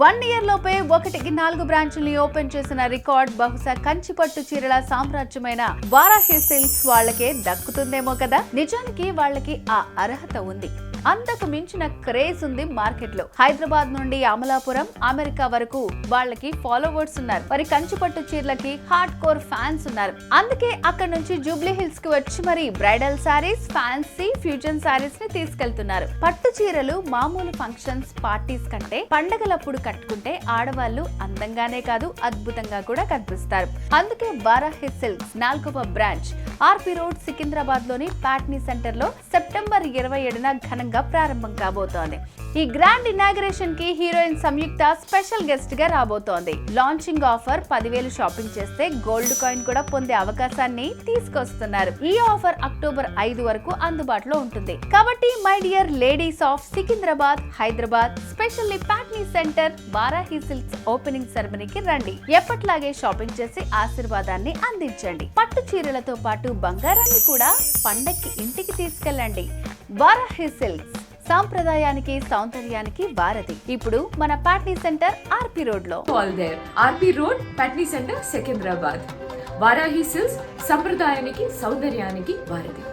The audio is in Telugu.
1 year లోపే 1కి 4 బ్రాంచుల్ని ఓపెన్ చేసిన రికార్డ్ బహుశా కంచిపట్టు చీరల సామ్రాజ్యమైన వారాహి సిల్క్స్ వాళ్ళకే దక్కుతుందేమో కదా. నిజానికి వాళ్ళకి ఆ అర్హత ఉంది. అంతకు మించిన క్రేజ్ ఉంది మార్కెట్ లో. హైదరాబాద్ నుండి అమలాపురం, అమెరికా వరకు వాళ్ళకి ఫాలోవర్స్ ఉన్నారు. మరి కంచిపట్టు చీరలకి హార్డ్ కోర్ ఫ్యాన్స్ ఉన్నారు. అందుకే అక్కడ నుంచి జూబ్లీ హిల్స్ కి వచ్చి మరి bridal saris, fancy, fusion saris ని తీసుకెళ్తున్నారు. పట్టు చీరలు మామూలు ఫంక్షన్స్, పార్టీస్ కంటే పండగలప్పుడు కట్టుకుంటే ఆడవాళ్లు అందంగానే కాదు అద్భుతంగా కూడా కనిపిస్తారు. అందుకే వారాహి సిల్క్స్ 4వ బ్రాంచ్ ఆర్పి రోడ్, సికింద్రాబాద్ లోని ప్యాట్నీ సెంటర్ లో సెప్టెంబర్ 27న ఘనంగా ప్రారంభం కాబోతోంది. ఈ గ్రాండ్ ఇనాగరేషన్ కి హీరోయిన్ సంయుక్త స్పెషల్ గెస్ట్ గా రాబోతోంది. లాంచింగ్ ఆఫర్ 10,000 షాపింగ్ చేస్తే గోల్డ్ కాయిన్ కూడా పొందే అవకాశాన్ని తీసుకొస్తున్నారు. ఈ ఆఫర్ అక్టోబర్ 5 వరకు అందుబాటులో ఉంటుంది. కాబట్టి my dear ladies of Secunderabad, Hyderabad, specially Patny centre Varahi silks opening సెరమనీకి రండి. ఎప్పట్లాగే షాపింగ్ చేసి ఆశీర్వాదాన్ని అందించండి. పట్టు చీరలతో పాటు బంగారాన్ని కూడా పండక్కి ఇంటికి తీసుకెళ్ళండి. వారాహి సిల్క్స్ సాంప్రదాయానికి, సౌందర్యానికి వారధి. ఇప్పుడు మన ప్యాట్నీ సెంటర్ ఆర్పి రోడ్ లో. ఆర్పి road, Patny centre, Secunderabad. Varahi silks సంప్రదాయానికి, సౌందర్యానికి వారధి.